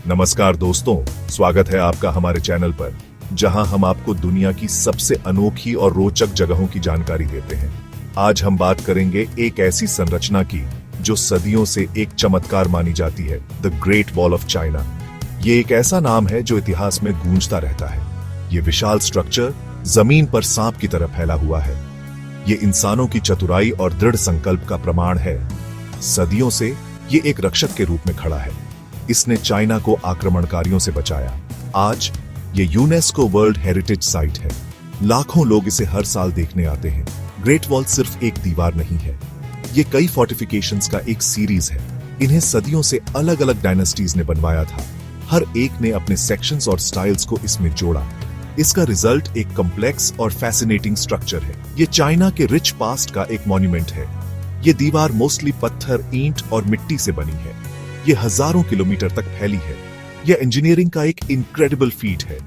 नमस्कार दोस्तों, स्वागत है आपका हमारे चैनल पर, जहां हम आपको दुनिया की सबसे अनोखी और रोचक जगहों की जानकारी देते हैं। आज हम बात करेंगे एक ऐसी संरचना की जो सदियों से एक चमत्कार मानी जाती है, the great wall of China. ये एक ऐसा नाम है जो इतिहास में गूंजता रहता है। ये विशाल स्ट्रक्चर जमीन पर सांप की तरह फैला हुआ है। ये इंसानों की चतुराई और दृढ़ संकल्प का प्रमाण है। सदियों से ये एक रक्षक के रूप में खड़ा है। इसने चाइना को आक्रमणकारियों से बचाया। आज ये यूनेस्को वर्ल्ड हेरिटेज साइट है। लाखों लोग इसे हर साल देखने आते हैं। ग्रेट वॉल सिर्फ एक दीवार नहीं है, ये कई फोर्टिफिकेशंस का एक सीरीज है। इन्हें सदियों से अलग अलग डायनेस्टीज ने बनवाया था। हर एक ने अपने सेक्शंस और स्टाइल्स को इसमें जोड़ा। इसका रिजल्ट एक कॉम्प्लेक्स और फैसिनेटिंग स्ट्रक्चर है। ये चाइना के रिच पास्ट का एक मॉन्यूमेंट है। ये दीवार मोस्टली पत्थर, ईंट और मिट्टी से बनी है। ये हजारों किलोमीटर तक फैली है। यह इंजीनियरिंग का एक इनक्रेडिबल फीट है।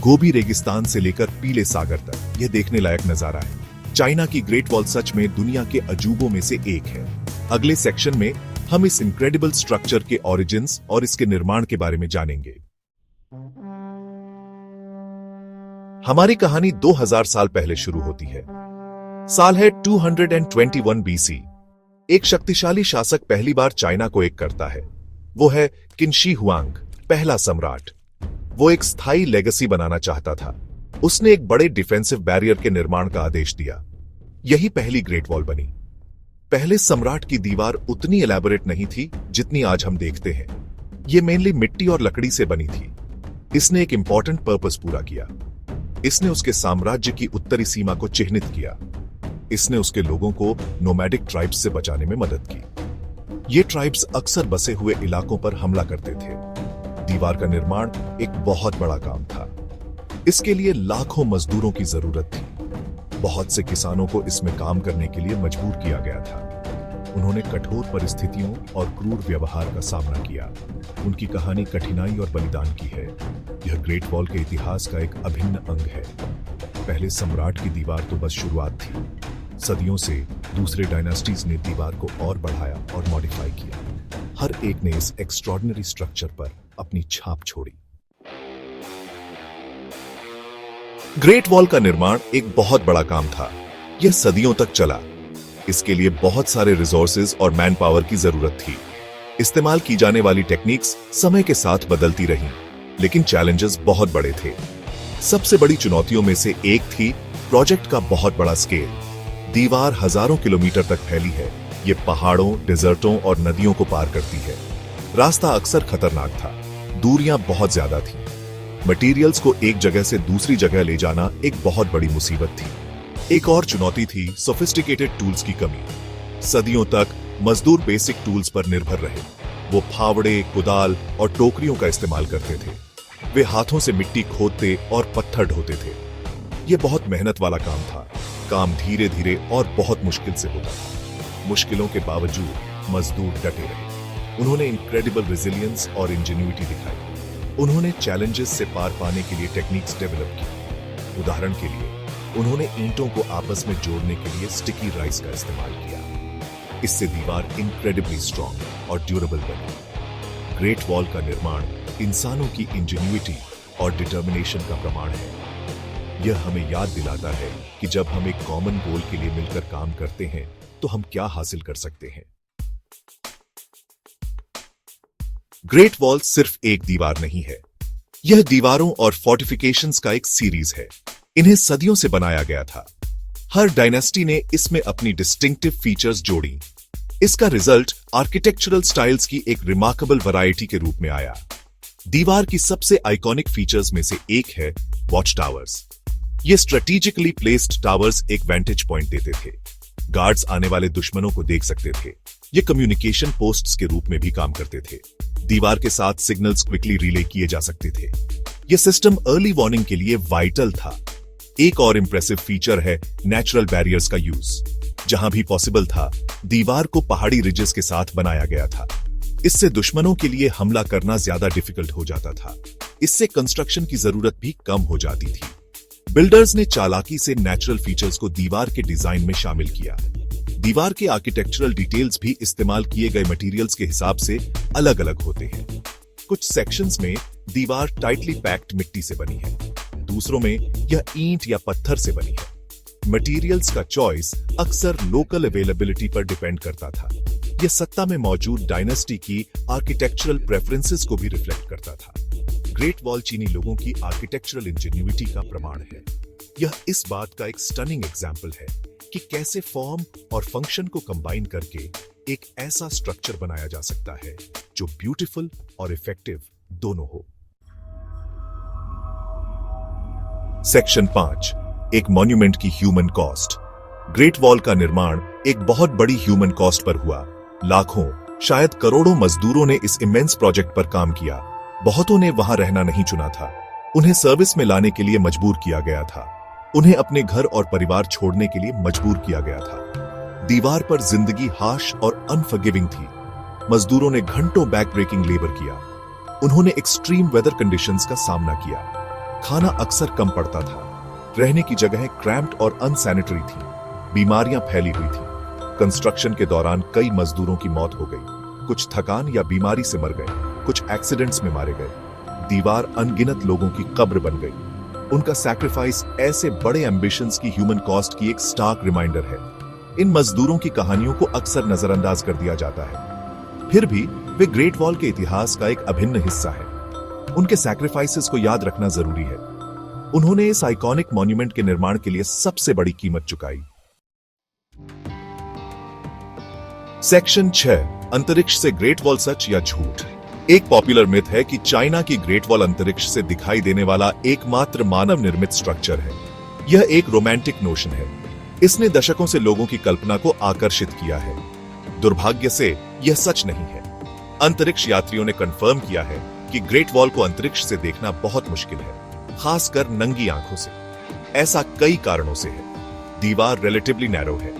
गोबी रेगिस्तान से लेकर पीले सागर तक यह देखने लायक नजारा है। चाइना की ग्रेट वॉल सच में दुनिया के अजूबों में से एक है। अगले सेक्शन में हम इस इनक्रेडिबल स्ट्रक्चर के ओरिजिन्स और इसके निर्माण के बारे में जानेंगे। हमारी कहानी 2000 साल पहले शुरू होती है। साल है 221 BC। एक शक्तिशाली शासक पहली बार चाइना को एक करता है। वो है किन शी हुआंग, पहला सम्राट। वो एक स्थायी लेगेसी बनाना चाहता था। उसने एक बड़े डिफेंसिव बैरियर के निर्माण का आदेश दिया। यही पहली ग्रेट वॉल बनी। पहले सम्राट की दीवार उतनी एलैबोरेट नहीं थी जितनी आज हम देखते हैं। ये मेनली मिट्टी और लकड़ी से बनी थी। इसने एक इंपॉर्टेंट पर्पस पूरा किया। इसने उसके साम्राज्य की उत्तरी सीमा को चिह्नित किया। इसने उसके लोगों को नोमैडिक ट्राइब्स से बचाने में मदद की। ये ट्राइब्स अक्सर बसे हुए इलाकों पर हमला करते थे। दीवार का निर्माण एक बहुत बड़ा काम था। इसके लिए लाखों मजदूरों की जरूरत थी। बहुत से किसानों को इसमें काम करने के लिए मजबूर किया गया था। उन्होंने कठोर परिस्थितियों और क्रूर व्यवहार का सामना किया। उनकी कहानी कठिनाई और बलिदान की है। यह ग्रेट वॉल के इतिहास का एक अभिन्न अंग है। पहले सम्राट की दीवार तो बस शुरुआत थी। सदियों से दूसरे डायनेस्टीज ने दीवार को और बढ़ाया और मॉडिफाई किया। हर एक ने इस एक्स्ट्रॉर्डिनरी स्ट्रक्चर पर अपनी छाप छोड़ी। ग्रेट वॉल का निर्माण एक बहुत बड़ा काम था। यह सदियों तक चला। इसके लिए बहुत सारे रिसोर्सेज और मैन पावर की जरूरत थी। इस्तेमाल की जाने वाली टेक्निक्स समय के साथ बदलती रहीं, लेकिन चैलेंजेस बहुत बड़े थे। सबसे बड़ी चुनौतियों में से एक थी प्रोजेक्ट का बहुत बड़ा स्केल। दीवार हजारों किलोमीटर तक फैली है। ये पहाड़ों, डेजर्टों और नदियों को पार करती है। रास्ता अक्सर खतरनाक था। दूरियां बहुत ज्यादा थीं। मटेरियल्स को एक जगह से दूसरी जगह ले जाना एक बहुत बड़ी मुसीबत थी। एक और चुनौती थी सोफिस्टिकेटेड टूल्स की कमी। सदियों तक मजदूर बेसिक टूल्स पर निर्भर रहे। वो फावड़े, कुदाल और टोकरियों का इस्तेमाल करते थे। वे हाथों से मिट्टी खोदते और पत्थर ढोते थे। यह बहुत मेहनत वाला काम था। काम धीरे धीरे और बहुत मुश्किल से होता था। मुश्किलों के बावजूद मजदूर डटे रहे। उन्होंने इनक्रेडिबल रेजिलियंस और इंजेन्युइटी दिखाई। उन्होंने चैलेंजेस से पार पाने के लिए टेक्निक्स डेवलप की। उदाहरण के लिए उन्होंने ईंटों को आपस में जोड़ने के लिए स्टिकी राइस का इस्तेमाल किया। इससे दीवार इनक्रेडिबली स्ट्रॉन्ग और ड्यूरेबल बनी। ग्रेट वॉल का निर्माण इंसानों की इंजेन्युइटी और डिटर्मिनेशन का प्रमाण है। यह हमें याद दिलाता है कि जब हम एक कॉमन गोल के लिए मिलकर काम करते हैं तो हम क्या हासिल कर सकते हैं। ग्रेट वॉल सिर्फ एक दीवार नहीं है। यह दीवारों और फोर्टिफिकेशंस का एक सीरीज है। इन्हें सदियों से बनाया गया था। हर डायनेस्टी ने इसमें अपनी डिस्टिंक्टिव फीचर्स जोड़ी। इसका रिजल्ट आर्किटेक्चरल स्टाइल्स की एक रिमार्केबल वैरायटी के रूप में आया। दीवार की सबसे आइकॉनिक फीचर्स में से एक है वॉच टावर्स। ये स्ट्रेटेजिकली प्लेस्ड टावर्स एक वेंटेज पॉइंट देते थे। गार्ड्स आने वाले दुश्मनों को देख सकते थे। ये कम्युनिकेशन पोस्ट्स के रूप में भी काम करते थे। दीवार के साथ सिग्नल्स क्विकली रिले किए जा सकते थे। यह सिस्टम अर्ली वार्निंग के लिए वाइटल था। एक और इंप्रेसिव फीचर है नेचुरल बैरियर्स का यूज। जहां भी पॉसिबल था, दीवार को पहाड़ी रिजेस के साथ बनाया गया था। इससे दुश्मनों के लिए हमला करना ज्यादा डिफिकल्ट हो जाता था। इससे कंस्ट्रक्शन की जरूरत भी कम हो जाती थी। बिल्डर्स ने चालाकी से नेचुरल फीचर्स को दीवार के डिजाइन में शामिल किया। दीवार के आर्किटेक्चरल डिटेल्स भी इस्तेमाल किए गए मटेरियल्स के हिसाब से अलग अलग होते हैं। कुछ सेक्शंस में दीवार टाइटली पैक्ड मिट्टी से बनी है, दूसरों में यह ईंट या पत्थर से बनी है। मटेरियल्स का चॉइस अक्सर लोकल अवेलेबिलिटी पर डिपेंड करता था। यह सत्ता में मौजूद डायनेस्टी की आर्किटेक्चरल प्रेफरेंसेस को भी रिफ्लेक्ट करता था। ग्रेट वॉल चीनी लोगों की आर्किटेक्चरल इंजीन्यूइटी का प्रमाण है। यह इस बात का एक स्टनिंग एग्जाम्पल है कि कैसे फॉर्म और फंक्शन को कंबाइन करके एक ऐसा स्ट्रक्चर बनाया जा सकता है जो ब्यूटीफुल और इफेक्टिव दोनों हो। सेक्शन 5, एक मॉन्यूमेंट की ह्यूमन कॉस्ट। ग्रेट वॉल का निर्माण एक बहुत बड़ी ह्यूमन कॉस्ट पर हुआ। लाखों, शायद करोड़ों मजदूरों ने इस इमेंस प्रोजेक्ट पर काम किया। बहुतों ने वहां रहना नहीं चुना था, उन्हें सर्विस में लाने के लिए मजबूर किया गया था। उन्हें अपने घर और परिवार छोड़ने के लिए मजबूर किया गया था। दीवार पर जिंदगी हार्श और अनफॉरगिविंग थी। मजदूरों ने घंटों बैक ब्रेकिंग लेबर किया। उन्होंने एक्सट्रीम वेदर कंडीशंस का सामना किया। खाना अक्सर कम पड़ता था, रहने की जगहें क्रैम्प्ड और अनसैनिटरी थी, बीमारियां फैली हुई थी। कंस्ट्रक्शन के दौरान कई मजदूरों की मौत हो गई, कुछ थकान या बीमारी से मर गए, कुछ एक्सीडेंट्स में मारे गए। दीवार अनगिनत लोगों की कब्र बन गई। उनका सैक्रिफाइस ऐसे बड़े एम्बिशंस की ह्यूमन कॉस्ट की एक स्टार्क रिमाइंडर है। इन मजदूरों की कहानियों को अक्सर नजरअंदाज कर दिया जाता है, फिर भी वे ग्रेट वॉल के इतिहास का एक अभिन्न हिस्सा है। उनके सैक्रिफाइसेस को याद रखना जरूरी है। उन्होंने इस आइकॉनिक मॉन्यूमेंट के निर्माण के लिए सबसे बड़ी कीमत चुकाई। सेक्शन 6, अंतरिक्ष से ग्रेट वॉल सच या झूठ। एक पॉपुलर मिथ है कि चाइना की ग्रेट वॉल अंतरिक्ष से दिखाई देने वाला एकमात्र मानव निर्मित स्ट्रक्चर है। यह एक रोमांटिक नोशन है। इसने दशकों से लोगों की कल्पना को आकर्षित किया है। दुर्भाग्य से यह सच नहीं है। अंतरिक्ष यात्रियों ने कंफर्म किया है कि ग्रेट वॉल को अंतरिक्ष से देखना बहुत मुश्किल है, खासकर नंगी आंखों से। ऐसा कई कारणों से है। दीवार रिलेटिवली नैरो है,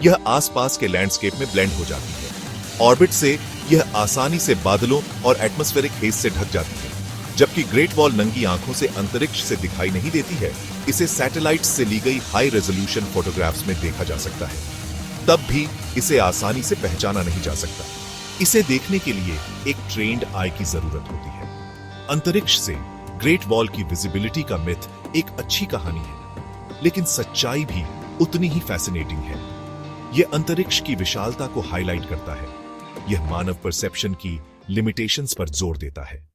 यह आसपास के लैंडस्केप में ब्लेंड हो जाती है। ऑर्बिट से यह आसानी से बादलों और एटमॉस्फेरिक हेज से ढक जाती है। जबकि ग्रेट वॉल नंगी आंखों से अंतरिक्ष से दिखाई नहीं देती है, इसे सैटेलाइट्स से ली गई हाई रेजोल्यूशन फोटोग्राफ्स में देखा जा सकता है। तब भी इसे आसानी से पहचाना नहीं जा सकता। इसे देखने के लिए एक ट्रेन्ड आई की जरूरत होती है। अंतरिक्ष से ग्रेट वॉल की विजिबिलिटी का मिथ एक अच्छी कहानी है, लेकिन सच्चाई भी उतनी ही फैसिनेटिंग है। यह अंतरिक्ष की विशालता को हाईलाइट करता है। यह मानव परसेप्शन की लिमिटेशंस पर जोर देता है।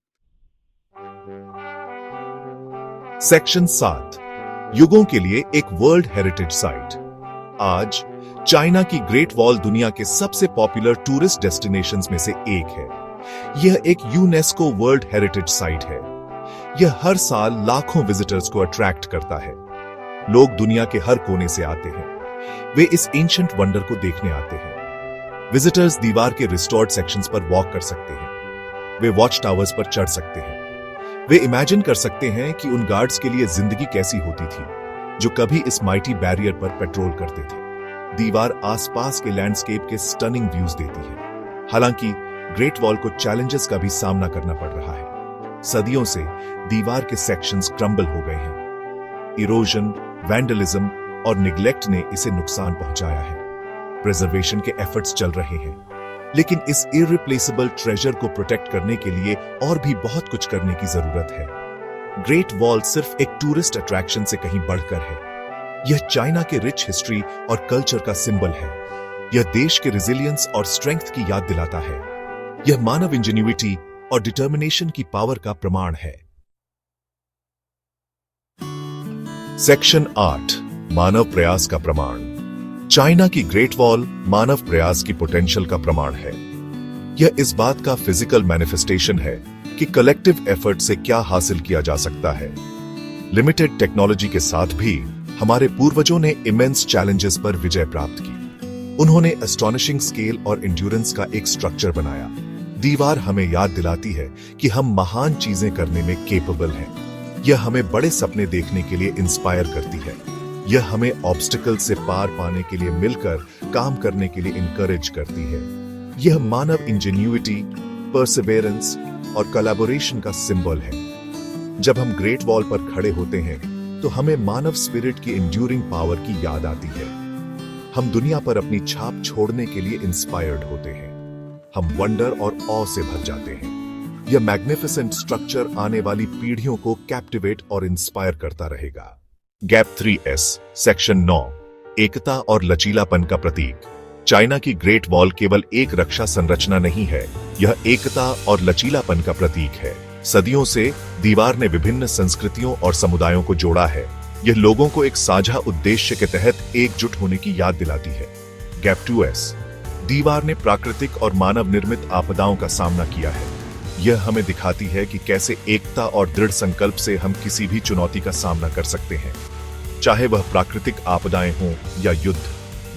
सेक्शन 7, युगों के लिए एक वर्ल्ड हेरिटेज साइट। आज चाइना की ग्रेट वॉल दुनिया के सबसे पॉपुलर टूरिस्ट डेस्टिनेशंस में से एक है। यह एक यूनेस्को वर्ल्ड हेरिटेज साइट है। यह हर साल लाखों विजिटर्स को अट्रैक्ट करता है। लोग दुनिया के हर कोने से आते हैं। वे इस एंशिएंट वंडर को देखने आते हैं। विजिटर्स दीवार के रिस्टोर्ड सेक्शंस पर वॉक कर सकते हैं। वे वॉच टावर्स पर चढ़ सकते हैं। वे इमेजिन कर सकते हैं कि उन गार्ड्स के लिए जिंदगी कैसी होती थी जो कभी इस माइटी बैरियर पर पेट्रोल करते थे। दीवार आसपास के लैंडस्केप के स्टनिंग व्यूज देती है। हालांकि ग्रेट वॉल को चैलेंजेस का भी सामना करना पड़ रहा है। सदियों से दीवार के सेक्शंस क्रम्बल हो गए हैं। इरोजन, वैंडलिज्म और निग्लेक्ट ने इसे नुकसान पहुंचाया है। प्रिजर्वेशन के एफर्ट्स चल रहे हैं, लेकिन इस इररिप्लेसेबल ट्रेजर को प्रोटेक्ट करने के लिए और भी बहुत कुछ करने की जरूरत है। ग्रेट वॉल सिर्फ एक टूरिस्ट अट्रैक्शन से कहीं बढ़कर है। यह चाइना के रिच हिस्ट्री और कल्चर का सिंबल है। यह देश के रेजिलियंस और स्ट्रेंथ की याद दिलाता है। यह मानव इंजीन्यूइटी और डिटर्मिनेशन की पावर का प्रमाण है। सेक्शन 8, मानव प्रयास का प्रमाण। चाइना की ग्रेट वॉल मानव प्रयास की पोटेंशियल का प्रमाण है। यह इस बात का फिजिकल मैनिफेस्टेशन है कि कलेक्टिव एफर्ट से क्या हासिल किया जा सकता है। लिमिटेड टेक्नोलॉजी के साथ भी हमारे पूर्वजों ने इमेंस चैलेंजेस पर विजय प्राप्त की। उन्होंने एस्टॉनिशिंग स्केल और एंड्योरेंस का एक स्ट्रक्चर बनाया। दीवार हमें याद दिलाती है कि हम महान चीजें करने में केपेबल हैं। यह हमें बड़े सपने देखने के लिए इंस्पायर करती है। यह हमें ऑब्स्टिकल से पार पाने के लिए मिलकर काम करने के लिए इंकरेज करती है। यह मानव इंजीन्यूइटी, परसिवेरेंस और कोलैबोरेशन का सिंबल है। जब हम ग्रेट वॉल पर खड़े होते हैं तो हमें मानव स्पिरिट की एंड्यूरिंग पावर की याद आती है। हम दुनिया पर अपनी छाप छोड़ने के लिए इंस्पायर्ड होते हैं। हम वंडर और ऑ से भर जाते हैं। यह मैग्निफिसेंट स्ट्रक्चर आने वाली पीढ़ियों को कैप्टिवेट और इंस्पायर करता रहेगा। गैप 3S सेक्शन 9, एकता और लचीलापन का प्रतीक। चाइना की ग्रेट वॉल केवल एक रक्षा संरचना नहीं है, यह एकता और लचीलापन का प्रतीक है। सदियों से दीवार ने विभिन्न संस्कृतियों और समुदायों को जोड़ा है। यह लोगों को एक साझा उद्देश्य के तहत एकजुट होने की याद दिलाती है। गैप 2S, दीवार ने प्राकृतिक और मानव निर्मित आपदाओं का सामना किया है। यह हमें दिखाती है कि कैसे एकता और दृढ़ संकल्प से हम किसी भी चुनौती का सामना कर सकते हैं, चाहे वह प्राकृतिक आपदाएं हों या युद्ध।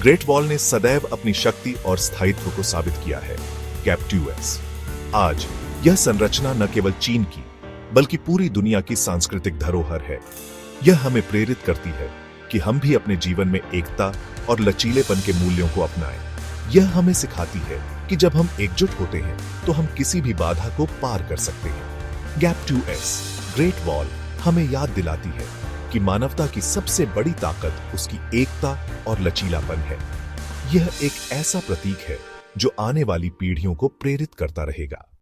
ग्रेट वॉल ने सदैव अपनी शक्ति और स्थायित्व को साबित किया है। गैप 2S, आज यह संरचना न केवल चीन की बल्कि पूरी दुनिया की सांस्कृतिक धरोहर है। यह हमें प्रेरित करती है कि हम भी अपने जीवन में एकता और लचीलेपन के मूल्यों को अपनाएं। यह हमें सिखाती है कि जब हम एकजुट होते हैं तो हम किसी भी बाधा को पार कर सकते हैं। गैप 2S, ग्रेट वॉल हमें याद दिलाती है कि मानवता की सबसे बड़ी ताकत उसकी एकता और लचीलापन है। यह एक ऐसा प्रतीक है जो आने वाली पीढ़ियों को प्रेरित करता रहेगा।